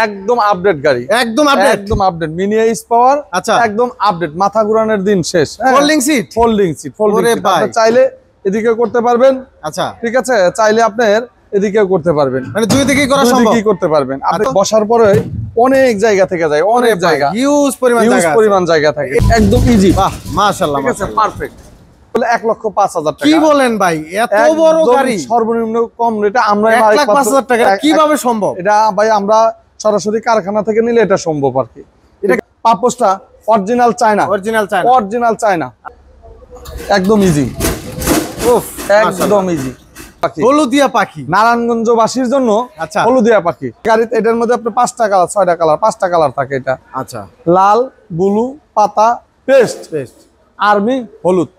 একদম আপডেট গাড়ি, একদম আপডেট, একদম আপডেট। মিনি এইচ পাওয়ার, আচ্ছা, একদম আপডেট। মাথা ঘোরানোর দিন শেষ। Folding seat, folding seat, folding seat. আপনি চাইলে এদিকে করতে পারবেন, আচ্ছা, ঠিক আছে, চাইলে আপনার এদিকেও করতে পারবেন, মানে দুই দিকেই করা সম্ভব, কি করতে পারবেন। আপনি বসার পরে অনেক জায়গা থেকে যায়, অনেক জায়গা, হিউজ পরিমাণ জায়গা থাকে, একদম ইজি। বাহ, মাশাআল্লাহ, ঠিক আছে, পারফেক্ট। 1,05,000 টাকা। কি বলেন ভাই, এত বড় গাড়ি সর্বনিম্ন কম রেটে আমরা 1,05,000 টাকা কিভাবে সম্ভব? এটা ভাই আমরা সরাসরি কারখানা থেকে নিলে এটা সম্ভব আর কি। এটা পাপোসটা অরিজিনাল চায়না, অরিজিনাল চায়না, একদম ইজি। উফ, একদম ইজি। হলুদিয়া পাখি, নারায়ণগঞ্জবাসীর জন্য আচ্ছা, হলুদিয়া পাখি গাড়ি। এটার মধ্যে আপনার 5টা কালার, 6টা কালার, 5টা কালার থাকে এটা। আচ্ছা, লাল, ব্লু, পাতা, পেস্ট, আর্মি, হলুদ।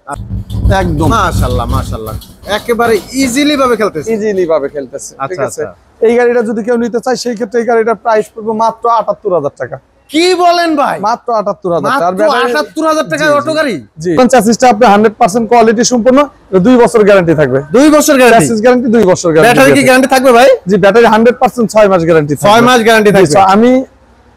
একদম মাশাআল্লাহ, মাশাআল্লাহ, একেবারে ইজিলি ভাবে খেলতেছে, ঠিক আছে। এই গাড়িটা যদি কেউ নিতে চায় সেই ক্ষেত্রে এই গাড়িটার প্রাইস পড়বে মাত্র ৭৮,০০০ টাকা। কি বলেন ভাই, মাত্র ৭৮,০০০ টাকা। ৭৮,০০০ টাকায় অটো গাড়ি। জি, চ্যাসিসটা আপনি 100% কোয়ালিটি সম্পন্ন, 2 বছর গ্যারান্টি থাকবে। 2 বছর গ্যারান্টি, চ্যাসিস গ্যারান্টি 2 বছর গ্যারান্টি। ব্যাটারি কি গ্যারান্টি থাকবে ভাই? জি, ব্যাটারি 100% 6 মাস গ্যারান্টি থাকবে। 6 মাস গ্যারান্টি থাকবে। আমি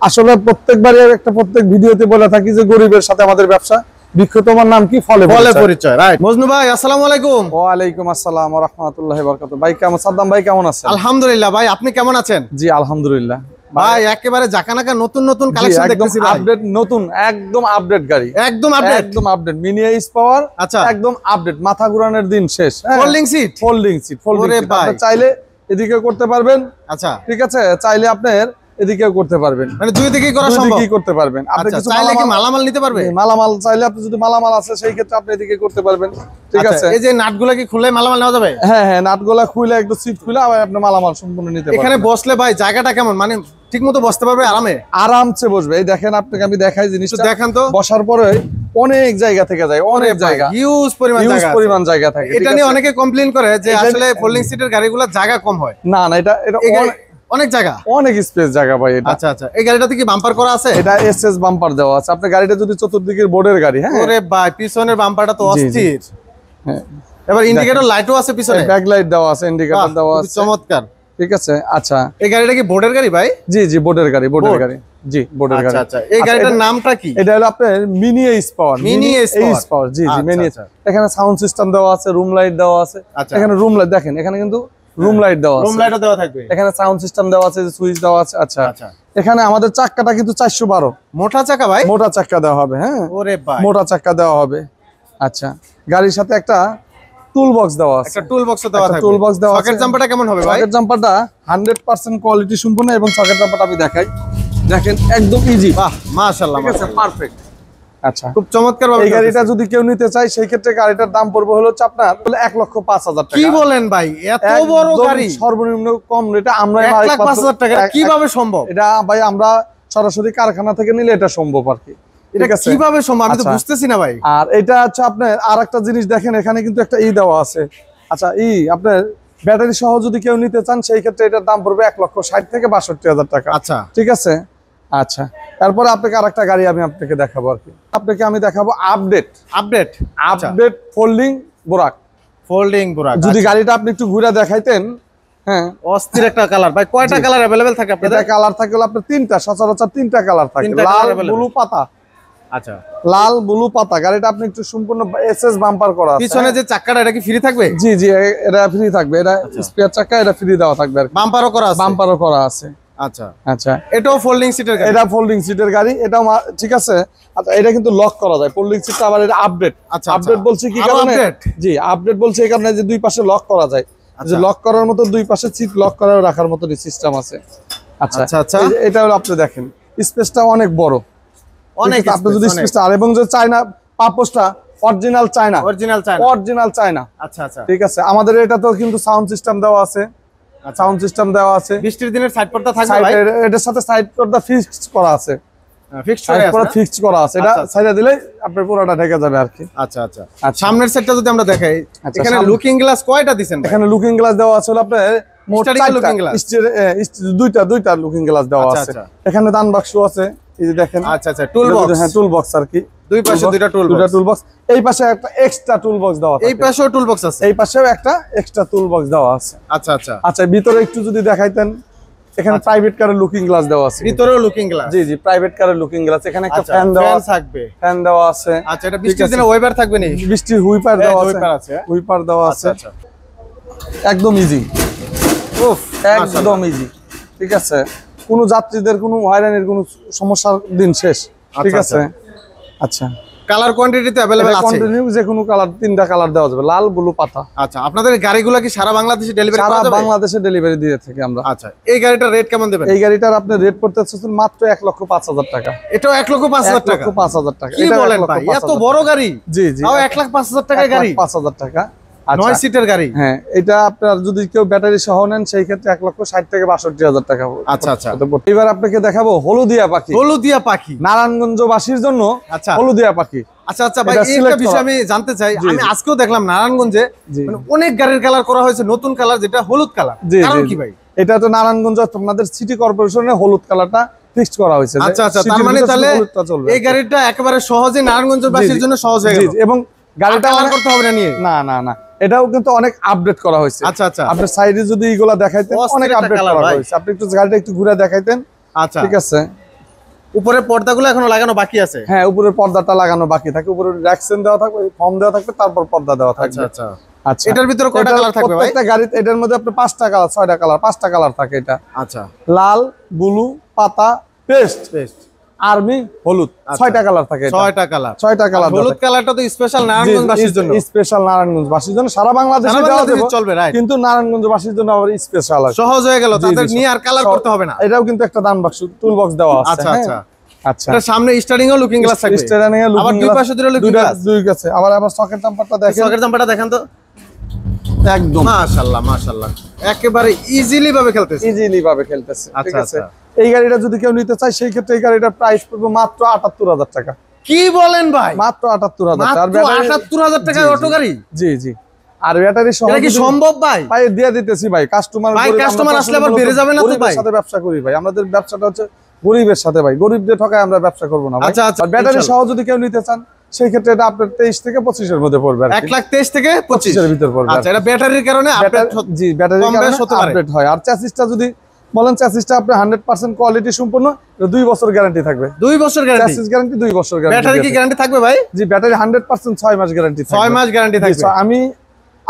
আসলে প্রত্যেকবারই প্রত্যেক ভিডিওতে বলে থাকি যে গরিবের সাথে আমাদের ব্যবসা। বিখ্যাত তোমার নাম কি? ফলে পরিচয়, রাইট। মজনু ভাই, আসসালামু আলাইকুম। ওয়া আলাইকুম আসসালাম ওয়া রাহমাতুল্লাহি ওয়া বারাকাতুহু। ভাই কেমন? সাদ্দাম ভাই কেমন আছেন? আলহামদুলিল্লাহ ভাই, আপনি কেমন আছেন? জি আলহামদুলিল্লাহ ভাই, একেবারে জাকানাকা নতুন কালেকশন দেখতেছি ভাই। আপডেট, নতুন, একদম আপডেট গাড়ি, একদম আপডেট, একদম আপডেট। মিনি এইচ পাওয়ার, আচ্ছা, একদম আপডেট। মাথা ঘোরানোর দিন শেষ। Folding seat, folding seat, folding seat. আপনি চাইলে এদিকে করতে পারবেন, আচ্ছা, ঠিক আছে, চাইলে আপনার এদিকেও করতে পারবেন, মানে দুই দিকেই করা সম্ভব, কি করতে পারবেন। আপনি কিছু চাইলে কি মালামাল নিতে পারবে? মালামাল চাইলে আপনি যদি মালামাল আছে সেই ক্ষেত্রে আপনি এদিকে করতে পারবেন, ঠিক আছে। এই যে নাটগুলা কি খুলে মালামাল নেওয়া যাবে? হ্যাঁ হ্যাঁ, নাটগুলা খুলে একটু সিট খুলে আবার আপনি মালামাল সম্পূর্ণ নিতে পারবেন। এখানে বসলে ভাই জায়গাটা কেমন, মানে ঠিকমতো বসতে পারবে? আরামসে বসবে। এই দেখেন, আপনাকে আমি দেখাই জিনিসটা, দেখেন তো। বসার পরে অনেক জায়গা থেকে যায়, অনেক জায়গা, হিউজ পরিমাণ জায়গা থাকে। এটা নিয়ে অনেকে কমপ্লেইন করে যে আসলে ফোল্ডিং সিটের গাড়িগুলোর জায়গা কম হয়। না না, এটা অনেক জায়গা, অনেক স্পেস জায়গা ভাই এটা। আচ্ছা আচ্ছা, এই গাড়িটাতে কি বাম্পার করা আছে? এটা এসএস বাম্পার দেওয়া আছে। আপনার গাড়িটা যদি চতুর্দিকের বোর্ডের গাড়ি, হ্যাঁ, ওরে ভাই, পিছনের বাম্পারটা তো অস্থির। হ্যাঁ, এবার ইন্ডিকেটর লাইটও আছে পিছনে, ব্যাক লাইট দেওয়া আছে, ইন্ডিকেটর দেওয়া আছে, চমৎকার, ঠিক আছে। আচ্ছা, এই গাড়িটা কি বোর্ডের গাড়ি ভাই? জি জি, বোর্ডের গাড়ি, গাড়ি, জি, বোর্ডের গাড়ি। আচ্ছা, এই গাড়িটার নামটা কি? এটা হলো আপনার মিনি এইচ পাওয়ার, জি জি, মিনি। এখানে সাউন্ড সিস্টেম দেওয়া আছে, রুম লাইট দেওয়া আছে। এখানে রুম লাইট দেখেন, এখানে কিন্তু রুম লাইট দেওয়া আছে, রুম লাইটও দেওয়া থাকবে। এখানে সাউন্ড সিস্টেম দেওয়া আছে, সুইচ দেওয়া আছে। আচ্ছা, এখানে আমাদের চাক্কাটা কিন্তু 412 মোটা চাকা ভাই, মোটা চাক্কা দেওয়া হবে। হ্যাঁ, ওরে ভাই, মোটা চাক্কা দেওয়া হবে। আচ্ছা, গাড়ির সাথে একটা টুল বক্স দেওয়া আছে, একটা টুল বক্স দেওয়া থাকবে। টুল বক্স দেওয়া আছে। সকেট জাম্পারটা কেমন হবে ভাই? সকেট জাম্পারটা 100% কোয়ালিটি সম্পন্ন এবং সকেট জাম্পারটা আমি দেখাই, দেখেন একদম ইজি। বাহ, মাশাআল্লাহ, ঠিক আছে, পারফেক্ট। আচ্ছা, খুব চমৎকার ভাবে। এই গাড়িটা যদি কেউ নিতে চায় সেই ক্ষেত্রে গাড়িটার দাম পড়বে হলো আপনার 1,05,000 টাকা। কি বলেন ভাই, এত বড় গাড়ি সর্বনিম্ন কম রেটে আমরা 1,05,000 টাকা কিভাবে সম্ভব? এটা ভাই আমরা সরাসরি কারখানা থেকে নিলে এটা সম্ভব আর কি। এটা কিভাবে সম্ভব আমি তো বুঝতেছি না ভাই। আর এটা হচ্ছে আপনার আরেকটা জিনিস দেখেন, এখানে কিন্তু একটা দেওয়া আছে। আচ্ছা, আপনার ব্যাটারি সহ যদি কেউ নিতে চান সেই ক্ষেত্রে এটার দাম পড়বে 1,60,000 থেকে 62,000 টাকা। আচ্ছা, ঠিক আছে। আচ্ছা, তারপরে আপনাকে আরেকটা গাড়ি আমি আপনাকে দেখাবো আর কি। আপনাকে আমি দেখাবো আপডেট ফোল্ডিং বোরাক। যদি গাড়িটা আপনি একটু ঘুরে দেখাইতেন। হ্যাঁ, অস্থির একটা কালার ভাই। কয়টা কালার अवेलेबल থাকে আপনাদের? এটা কালার থাকে হলো আপনার 3টা, সচরাচর 3টা কালার থাকে, লাল, ব্লু, পাতা। আচ্ছা, লাল, ব্লু, পাতা। গাড়িটা আপনি একটু সম্পূর্ণ এসএস বাম্পার করা আছে। পিছনে যে চাকাটা এটা কি ফ্রি থাকবে? জি জি, এটা ফ্রি থাকবে। এটা স্পেয়ার চাকা, এটা ফ্রি দেওয়া থাকবে আর বাম্পারও করা আছে, বাম্পারও করা আছে। আচ্ছা আচ্ছা, এটাও ফোল্ডিং সিটের গাড়ি? এটা ফোল্ডিং সিটের গাড়ি, এটাও ঠিক আছে। আচ্ছা, এটা কিন্তু লক করা যায় ফোল্ডিং সিটটা। আবার এটা আপডেট। আচ্ছা, আপডেট বলছি কি কারণে? জি, আপডেট বলছি এই কারণে যে দুই পাশে লক করা যায়, যে লক করার মতো দুই পাশে সিট লক করা রাখার মতো সিস্টেম আছে। আচ্ছা আচ্ছা, এটা হলো আপনি দেখেন স্পেসটা অনেক বড়, অনেক। আপনি যদি স্পেসটা আর এবং যে চায়না পাপোসটা অরিজিনাল চায়না। আচ্ছা আচ্ছা, ঠিক আছে। আমাদের এটা তো কিন্তু সাউন্ড সিস্টেম দেওয়া আছে, সাউন্ড সিস্টেম দেওয়া আছে। বৃষ্টির দিনের সাইড পর্দা থাকবে ভাই? এটার সাথে সাইড পর্দা ফিক্সড করা আছে, ফিক্সড করা আছে। এটা সাইডে দিলে আপনার পুরোটা ঢেকে যাবে আর কি। আচ্ছা আচ্ছা, সামনের সাইডটা যদি আমরা দেখাই, এখানে লুকিং গ্লাস কয়টা দিবেন? এখানে লুকিং গ্লাস দেওয়া আছে আপনার মোট 4টা লুকিং গ্লাস, দুইটা লুকিং গ্লাস দেওয়া আছে। এখানে দান বাক্স আছে, এই যে দেখেন। আচ্ছা আচ্ছা, টুল বক্স। হ্যাঁ, টুল বক্স আর কি। দুই পাশে দুইটা টুল বক্স। এই পাশে একটা এক্সট্রা টুল বক্স দেওয়া আছে, এই পাশেও টুল বক্স আছে, এই পাশেও একটা এক্সট্রা টুল বক্স দেওয়া আছে। আচ্ছা আচ্ছা আচ্ছা, ভিতরে একটু যদি দেখাইতেন। এখানে প্রাইভেট কারের লুকিং গ্লাস দেওয়া আছে, ভিতরেও লুকিং গ্লাস। জি জি, প্রাইভেট কারের লুকিং গ্লাস। এখানে একটা ফ্যান দেওয়া থাকবে, ফ্যান দেওয়া আছে। আচ্ছা, এটা বৃষ্টির দিনে ওয়েবার থাকবে নি? বৃষ্টির হুইপার দেওয়া আছে, হুইপার দেওয়া আছে। আচ্ছা, একদম ইজি, উফ, একদম ইজি। ঠিক আছে, কোনো যাত্রীদের কোনো হয়রানির কোনো সমস্যার দিন শেষ। ঠিক আছে। আচ্ছা, কালার কোয়ান্টিটিতে अवेलेबल আছে? কন্টিনিউ যে কোনো কালার, 3টা কালার দেওয়া যাবে, লাল, ব্লু, পাতা। আচ্ছা, আপনাদের গাড়িগুলো কি সারা বাংলাদেশে ডেলিভারি করা যাবে? সারা বাংলাদেশে ডেলিভারি দিয়ে থাকি আমরা। আচ্ছা, এই গাড়িটার রেট কেমন দেবেন? এই গাড়িটার আপনি রেট করতে চাচ্ছেন মাত্র 1,05,000 টাকা। এটাও 1,05,000 টাকা? 1,05,000 টাকা। কি বলেন ভাই, এত বড় গাড়ি? জি জি, তাও 1,05,000 টাকায় গাড়ি? 1,05,000 টাকা। 9 সিটের গাড়ি। হ্যাঁ, এটা আপনার যদি কেউ ব্যাটারি সহ নেন সেই ক্ষেত্রে 1,60,000 থেকে 62,000 টাকা। আচ্ছা আচ্ছা, এবার আপনাকে দেখাবো হলুদিয়া পাখি। হলুদিয়া পাখি নারায়ণগঞ্জবাসীর জন্য। আচ্ছা, হলুদিয়া পাখি। আচ্ছা আচ্ছা ভাই, একটা বিষয় আমি জানতে চাই। আমি আজকেও দেখলাম নারায়ণগঞ্জে মানে অনেক গাড়ির কালার করা হয়েছে, নতুন কালার যেটা হলুদ কালার। কারণ কি ভাই? এটা তো নারায়ণগঞ্জ আপনাদের সিটি কর্পোরেশনের হলুদ কালারটা ফিক্সড করা হয়েছে। আচ্ছা আচ্ছা, তার মানে তাহলে এই গাড়িটা একেবারে সহজে নারায়ণগঞ্জবাসীর জন্য সহজ হয়ে গেল। এবং গাড়িটা কালার করতে হবে না নিয়ে? না না না, এটাও কিন্তু অনেক আপডেট করা হয়েছে। আচ্ছা আচ্ছা, আপনার সাইডে যদি এগুলা দেখাইতেন, অনেক আপডেট করা হয়েছে। আপনি একটু গাড়িটা একটু ঘুরে দেখাইতেন। আচ্ছা, ঠিক আছে। উপরের পর্দাগুলো এখনো লাগানো বাকি আছে? হ্যাঁ, উপরের পর্দাটা লাগানো বাকি থাকে, উপরে র্যাকসেন দেওয়া থাকবে, ফর্ম দেওয়া থাকবে, তারপর পর্দা দেওয়া থাকবে। আচ্ছা আচ্ছা আচ্ছা, এটার ভিতরে কয়টা কালার থাকবে ভাই? প্রত্যেকটা গাড়িতে এটার মধ্যে আপনি 5টা কালার, 6টা কালার, 5টা কালার থাকে। এটা আচ্ছা, লাল, ব্লু, পাতা, পেস্ট, আর্মি, হলুদ, 6টা কালার থাকে। 6টা কালার, 6টা কালার। হলুদ কালারটা তো স্পেশাল নারায়ণগঞ্জবাসীর জন্য। স্পেশাল নারায়ণগঞ্জবাসীর জন্য, সারা বাংলাদেশে দেওয়া যাবে চলবে, রাইট? কিন্তু নারায়ণগঞ্জবাসীর জন্য আবার স্পেশাল আছে। সহজ হয়ে গেল, তাদের নিয়ে আর কালার করতে হবে না। এটাও কিন্তু একটা দান বাক্স, টুল বক্স দেওয়া আছে। আচ্ছা আচ্ছা আচ্ছা, এটা সামনে স্টারিং ও লুকিং গ্লাস থাকবে, স্টিয়ারিং এ আবার দুই পাশে দুটো লুকিং গ্লাস। দুই কাছে আবার সকেট জাম্পারটা দেখেন, সকেট জাম্পারটা দেখেন তো। একদম মাশাআল্লাহ মাশাআল্লাহ, একেবারে ইজিলি ভাবে খেলতেছে, ইজিলি ভাবে খেলতেছে। ঠিক আচ্ছা আছে। এই গাড়িটা যদি কেউ নিতে চায় সেই ক্ষেত্রে এই গাড়িটার প্রাইস পড়বে মাত্র 78,000 টাকা। কি বলেন ভাই? মাত্র 78,000 টাকা। আর ব্যাটারি 78,000 টাকায় অটো গাড়ি? জি জি, আর ব্যাটারি সহ এটা কি সম্ভব ভাই? ভাই দিয়ে দিতেছি ভাই, কাস্টমার আসলে আবার বেড়ে যাবে না তো ভাই? সাথে ব্যবসা করি ভাই, আমাদের ব্যবসাটা হচ্ছে গরিবের সাথে ভাই, গরিবদের ঠকায় আমরা ব্যবসা করব না ভাই। আচ্ছা আচ্ছা, ব্যাটারি সহ যদি কেউ নিতে চান সেই ক্ষেত্রে এটা আপনার 23 থেকে 25 এর মধ্যে পড়বে। 1,23,000 থেকে 25 এর ভিতর পড়বে। আচ্ছা, এটা ব্যাটারির কারণে আপডেট, জি ব্যাটারির কারণে আপডেট হয়। আর চ্যাসিসটা যদি বলেন, চ্যাসিসটা আপনি 100% কোয়ালিটি সম্পূর্ণ, 2 বছর গ্যারান্টি থাকবে। 2 বছর গ্যারান্টি? চ্যাসিস গ্যারান্টি 2 বছর গ্যারান্টি। ব্যাটারি কি গ্যারান্টি থাকবে ভাই? জি, ব্যাটারি 100% 6 মাস গ্যারান্টি থাকবে। 6 মাস গ্যারান্টি থাকবে। আমি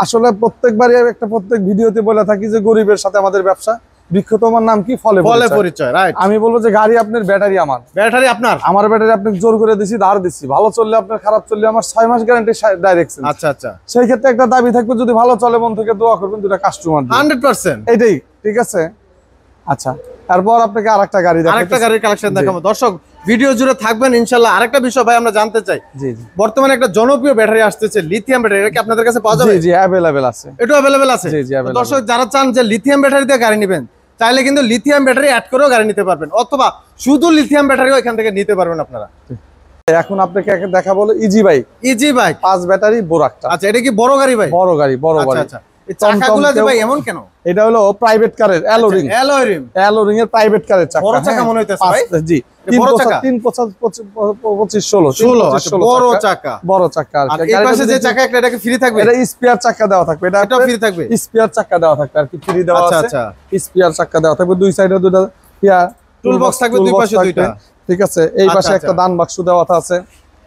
আসলে প্রত্যেকবারই প্রত্যেক ভিডিওতে বলে থাকি যে গরিবের সাথে আমাদের ব্যবসা। বৃক্ষ তোমার নাম কি? ফলে পরিচয়, রাইট? আমি বলবো যে গাড়ি আপনার, ব্যাটারি আমার। ব্যাটারি আপনার? আমার ব্যাটারি আপনাকে জোর করে দিছি, ধার দিছি। ভালো চললে আপনার, খারাপ চললে আমার 6 মাস গ্যারান্টি ডাইরেক্ট। আচ্ছা আচ্ছা, সেই ক্ষেত্রে একটা দাবি থাকবে, যদি ভালো চলে মন থেকে দোয়া করবেন দুটা কাস্টমার 100%। এইটাই ঠিক আছে। আচ্ছা, তারপর আপনাকে আরেকটা গাড়ি দেখাবো, আরেকটা গাড়ির কালেকশন দেখাবো। দর্শক ভিডিও জুড়ে থাকবেন ইনশাআল্লাহ। আরেকটা বিষয় ভাই আমরা জানতে চাই, জি জি, বর্তমানে একটা জনপ্রিয় ব্যাটারি আসতেছে লিথিয়াম ব্যাটারি, এটা কি আপনাদের কাছে পাওয়া যাবে? জি জি, अवेलेबल আছে। এটা अवेलेबल আছে? জি জি, available। দর্শক যারা চান যে লিথিয়াম ব্যাটারি দিয়ে গাড়ি নেবেন, চাইলে কিন্তু লিথিয়াম ব্যাটারি অ্যাড করেও গাড়ি নিতে পারবেন, অথবা শুধু লিথিয়াম ব্যাটারিও এখান থেকে নিতে পারবেন আপনারা। এখন আপনাকে দেখাবো easy bike. Easy bike, 5 battery বোরাকটা। আচ্ছা, এটা কি বড় গাড়ি ভাই? বড় গাড়ি, বড় গাড়ি। আচ্ছা, এই চাকাগুলো যে ভাই এমন কেন? এটা হলো প্রাইভেট কারের aloe ring. Alloy rim, aloe ring এর প্রাইভেট কারের চাকা। বড় চাকা মনে হইতেছে ভাই। জি, বড় চাকা? 3 25 25 16 আচ্ছা, বড় চাকা, বড় চাকা। আর এই পাশে যে চাকা একটা, এটা কি ফ্রি থাকবে? এটা স্পেয়ার চাকা দেওয়া থাকবে, এটাও ফ্রি থাকবে? স্পেয়ার চাকা দেওয়া থাকবে আর কি, ফ্রি দেওয়া আচ্ছা আছে। আচ্ছা, স্পেয়ার চাকা দেওয়া থাকবে, দুই সাইডে দুটো টুল বক্স থাকবে, দুই পাশে দুইটা। ঠিক আছে। এই পাশে একটা দান বাক্স দেওয়া আছে,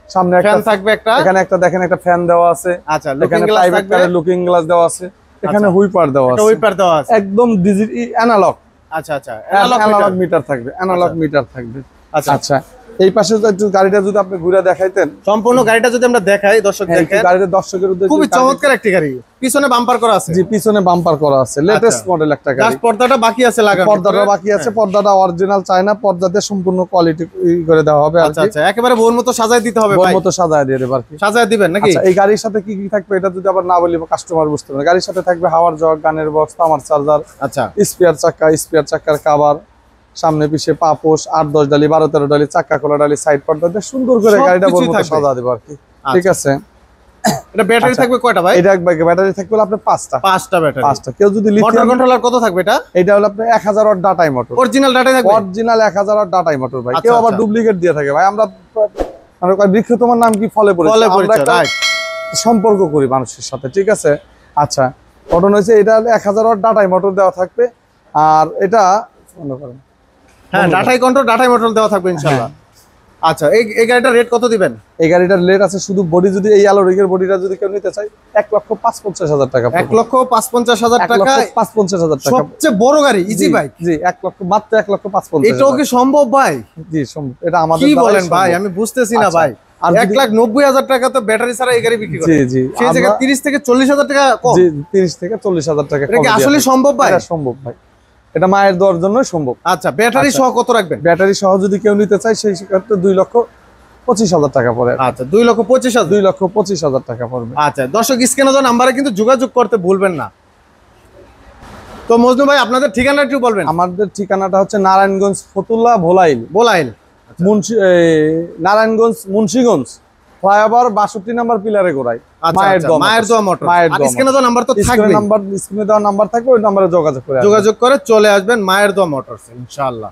সামনে একটা ফ্যান থাকবে, একটা এখানে একটা দেখেন একটা ফ্যান দেওয়া আছে। আচ্ছা, এখানে প্রাইভেট কারের লুকিং গ্লাস দেওয়া আছে, এখানে হুইপার দেওয়া আছে, হুইপার দেওয়া আছে, একদম ডিজিটাল অ্যানালগ। আচ্ছা আচ্ছা, অ্যানালগ মিটার থাকবে, অ্যানালগ মিটার থাকবে। আচ্ছা আচ্ছা, এই পাশে একটু গাড়িটা যদি আপনি ঘুরে দেখাইতেন, সম্পূর্ণ গাড়িটা যদি আমরা দেখাই দর্শক দেখেন, গাড়িটা দর্শকের উদ্দেশ্যে খুবই চমৎকার একটি গাড়ি। পিছনে বাম্পার করা আছে? জি, পিছনে বাম্পার করা আছে, লেটেস্ট মডেল একটা গাড়ি। জাস্ট পর্দাটা বাকি আছে লাগানো, পর্দাটা বাকি আছে, পর্দাটা অরিজিনাল চায়না পর্দাতে সম্পূর্ণ কোয়ালিটি করে দেওয়া হবে। আচ্ছা আচ্ছা, একেবারে বোর মতো সাজায় দিতে হবে বোর ভাই? মতো সাজায় দিয়ে দেব আর কি। সাজায় দিবেন নাকি? আচ্ছা, এই গাড়ির সাথে কি কি থাকবে এটা যদি আবার না বলি কাস্টমার বুঝতে পারবে। গাড়ির সাথে থাকবে হাওয়ার জগ, গানের বক্স, তামার চার্জার, আচ্ছা, স্পেয়ার চাকা, স্পেয়ার চাকার কভার, সামনে পিছে পাপোশ, 8-10 ডালি, 12-13 ডালি, চাকা খোলা ডালি, সাইড পর্দা দিয়ে সুন্দর করে গাড়িটা বোর মতো সাজা দেব আর কি। ঠিক আছে। এটা ব্যাটারি থাকবে কয়টা ভাই? এটা ব্যাটারি থাকবে আপনার 5টা। 5টা ব্যাটারি। 5টা। কেউ যদি মোটর কন্ট্রোলার কত থাকবে এটা? এটা হলো আপনার 1000 ওয়াট ডাটাই মোটর। অরিজিনাল ডাটাই থাকবে? অরিজিনাল 1000 ওয়াট ডাটাই মোটর ভাই। কেউ আবার ডুপ্লিকেট দিয়ে থাকে ভাই। আমরা বৃক্ষ তোমার নাম কি? ফলে পরিচয়। আমরা একটা সম্পর্ক করি মানুষের সাথে। ঠিক আছে। আচ্ছা, ঘটনা হয়েছে এটা 1000 ওয়াট ডাটাই মোটর দেওয়া থাকবে, আর এটা মনে করেন। হ্যাঁ, ডাটাই কন্ট্রোল, ডাটাই মোটর দেওয়া থাকবে ইনশাআল্লাহ। আচ্ছা, এই গাড়িটার রেট কত দিবেন? এই গাড়িটার রেট আছে শুধু বডি, যদি এই আলো রিগের বডিটা যদি কেউ নিতে চায় 1,55,000 টাকা। 1,55,000 টাকা, 1,55,000 টাকা। সবচেয়ে বড় গাড়ি ইজি বাইক। জি, 1 লক্ষ, মাত্র 1,55,000। এটাও কি সম্ভব ভাই? জি সম্ভব, এটা আমাদের কি দ্বারাই বলেন ভাই, সম্ভব। আমি বুঝতেছি না আচ্ছা, ভাই। আর 1,90,000 টাকা তো ব্যাটারি ছাড়া এই গাড়ি বিক্রি করে। জি জি, সেই জায়গায় 30 থেকে 40,000 টাকা কম। জি 30 থেকে 40,000 টাকা। এটা কি আসলে সম্ভব ভাই? এটা সম্ভব ভাই, এটা মায়ের দেওয়ার জন্য সম্ভব। আচ্ছা, ব্যাটারি সহ কত রাখবেন? ব্যাটারি সহ যদি কেউ নিতে চায় সেই ক্ষেত্রে 2,25,000 টাকা পড়ে। আচ্ছা, 2,25,000। 2,25,000 টাকা পড়বে। আচ্ছা, দর্শক স্ক্রিনে দেওয়া নাম্বারে কিন্তু যোগাযোগ করতে ভুলবেন না। তো মজনু ভাই, আপনাদের ঠিকানা একটু বলবেন। আমাদের ঠিকানাটা হচ্ছে নারায়ণগঞ্জ ফতুল্লা ভোলাইল, নারায়ণগঞ্জ মুন্সিগঞ্জ ফ্লাইওভার 62 নম্বর পিলারে গোড়ায় মায়ের দোয়া মোটর। স্ক্রিনে দেওয়া নাম্বার তো থাকবে, স্ক্রিনে দেওয়া নাম্বার থাকবে, ওই নম্বরে যোগাযোগ করে চলে আসবেন মায়ের দোয়া মোটরস ইনশাআল্লাহ।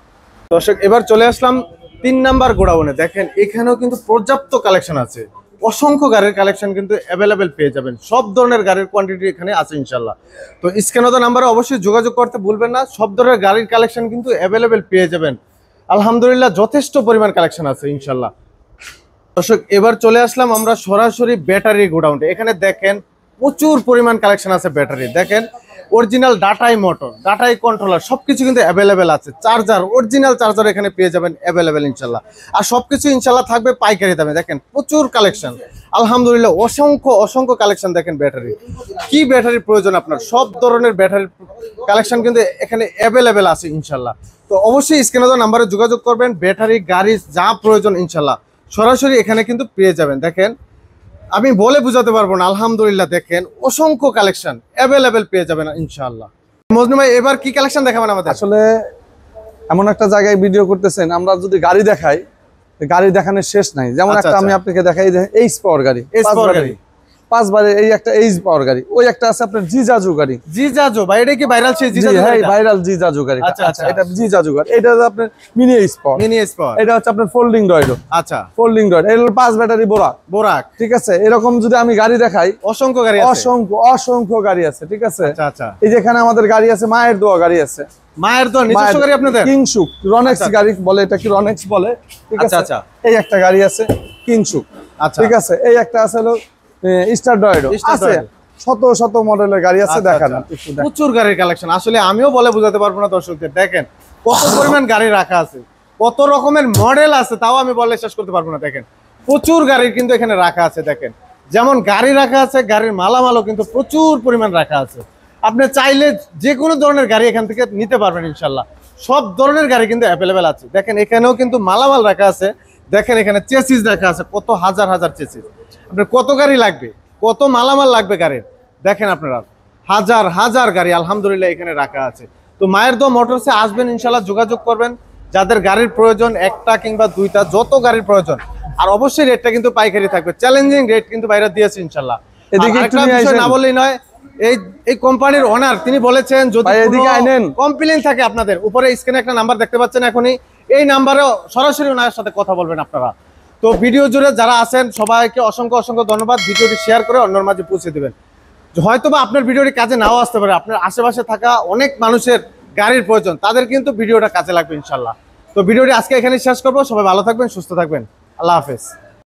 দর্শক, এবার চলে আসলাম 3 নাম্বার গোডাউনে। দেখেন এখানেও কিন্তু পর্যাপ্ত কালেকশন আছে, অসংখ্য গাড়ির কালেকশন কিন্তু অ্যাভেলেবেল পেয়ে যাবেন। সব ধরনের গাড়ির কোয়ান্টিটি এখানে আছে ইনশাআল্লাহ। তো স্ক্রিনে দেওয়া নাম্বারে অবশ্যই যোগাযোগ করতে ভুলবেন না। সব ধরনের গাড়ির কালেকশন কিন্তু অ্যাভেলেবেল পেয়ে যাবেন। আলহামদুলিল্লাহ, যথেষ্ট পরিমাণ কালেকশন আছে ইনশাআল্লাহ। দর্শক, এবার চলে আসলাম আমরা সরাসরি ব্যাটারি গোডাউনে। এখানে দেখেন প্রচুর পরিমাণ কালেকশন আছে ব্যাটারি। দেখেন অরিজিনাল ডাটাই মোটর, ডাটাই কন্ট্রোলার সবকিছু কিন্তু অ্যাভেলেবেল আছে। চার্জার, অরিজিনাল চার্জার এখানে পেয়ে যাবেন অ্যাভেলেবেল ইনশাল্লাহ। আর সবকিছু ইনশাল্লাহ থাকবে পাইকারি দামে। দেখেন প্রচুর কালেকশন, আলহামদুলিল্লাহ অসংখ্য কালেকশন। দেখেন ব্যাটারি, কি ব্যাটারির প্রয়োজন আপনার, সব ধরনের ব্যাটারির কালেকশন কিন্তু এখানে অ্যাভেলেবেল আছে ইনশাল্লাহ। তো অবশ্যই স্ক্রিনে দেওয়া নাম্বারে যোগাযোগ করবেন। ব্যাটারি, গাড়ি যা প্রয়োজন ইনশাল্লাহ সরাসরি এখানে কিন্তু পেয়ে যাবেন। দেখেন আমি বলে বুঝাতে পারবো না, আলহামদুলিল্লাহ দেখেন অসংখ্য কালেকশন অ্যাভেলেবেল পেয়ে যাবেন ইনশাআল্লাহ। মজনু ভাই, এবার কি কালেকশন দেখাবেন আমাদের? আসলে এমন একটা জায়গায় ভিডিও করতেছেন, আমরা যদি গাড়ি দেখাই, গাড়ি দেখানোর শেষ নাই। যেমন একটা আমি আপনাকে দেখাই, এইচ পাওয়ার গাড়ি, 5 বারে এই একটা এইচ পাওয়ার গাড়ি, ওই একটা আছে আপনার জিজাজু গাড়ি। জিজাজু ভাই, এটা কি ভাইরাল? সেই জিজাজু, হ্যাঁ ভাইরাল জিজাজু গাড়ি। আচ্ছা, এটা জিজাজু গাড়ি, এটা আপনার মিনি এইচ পাওয়ার। এটা হচ্ছে আপনার ফোল্ডিং ড্রয়েড। আচ্ছা, ফোল্ডিং ড্রয়েড, এটা হলো 5 ব্যাটারি বোরাক। ঠিক আছে, এরকম যদি আমি গাড়ি দেখাই, অসংখ্য গাড়ি আছে, অসংখ্য গাড়ি আছে। ঠিক আছে, আচ্ছা, এই যেখানে আমাদের গাড়ি আছে, মায়ের দোয়া গাড়ি আছে। মায়ের দোয়া নিজস্ব গাড়ি আপনাদের? কিংশুক রনেক্স গাড়ি বলে, এটা কি রনেক্স বলে। ঠিক আছে, এই একটা গাড়ি আছে কিংশুক। আচ্ছা, ঠিক আছে, এই একটা আছে হলো স্টার ড্রয়েডো আছে। শত মডেলের গাড়ি আছে। দেখেন প্রচুর গাড়ির কালেকশন, আসলে আমিও বলে বোঝাতে পারবো না দর্শকদের। দেখেন কত পরিমাণ গাড়ি রাখা আছে, কত রকমের মডেল আছে, তাও আমি বলে শেষ করতে পারবো না। দেখেন প্রচুর গাড়ি কিন্তু এখানে রাখা আছে। দেখেন যেমন গাড়ি রাখা আছে, গাড়ির মালামালও কিন্তু প্রচুর পরিমাণ রাখা আছে। আপনি চাইলে যে কোনো ধরনের গাড়ি এখান থেকে নিতে পারবেন ইনশাল্লাহ। সব ধরনের গাড়ি কিন্তু অ্যাভেলেবেল আছে। দেখেন এখানেও কিন্তু মালামাল রাখা আছে। দেখেন এখানে চেসিস রাখা আছে, কত হাজার চেসিস। আপনার কত গাড়ি লাগবে, কত মালামাল লাগবে গাড়ির, দেখেন আপনারা হাজার গাড়ি আলহামদুলিল্লাহ এখানে রাখা আছে। তো মায়ের দোয়া মোটরসে আসবেন ইনশাল্লাহ, যোগাযোগ করবেন যাদের গাড়ির প্রয়োজন, একটা কিংবা দুইটা, যত গাড়ির প্রয়োজন। আর অবশ্যই রেটটা কিন্তু পাইকারি থাকবে, চ্যালেঞ্জিং রেট কিন্তু বাইরে দিয়েছে ইনশাল্লাহ। এদিকে না বললেই নয়, এই কোম্পানির ওনার তিনি বলেছেন যদি কমপ্লেইন থাকে আপনাদের, উপরে স্ক্রিনে একটা নাম্বার দেখতে পাচ্ছেন এখনই, এই নাম্বারে সরাসরি ওনার সাথে কথা বলবেন আপনারা। তো ভিডিও জুড়ে যারা আছেন সবাইকে অসংখ্য ধন্যবাদ। ভিডিওটি শেয়ার করে অন্যের মাঝে পৌঁছে দেবেন। হয়তোবা আপনার ভিডিওটি কাজে নাও আসতে পারে, আপনার আশেপাশে থাকা অনেক মানুষের গাড়ির প্রয়োজন, তাদের কিন্তু ভিডিওটা কাজে লাগবে ইনশাল্লাহ। তো ভিডিওটি আজকে এখানে শেষ করবো। সবাই ভালো থাকবেন, সুস্থ থাকবেন, আল্লাহ হাফেজ।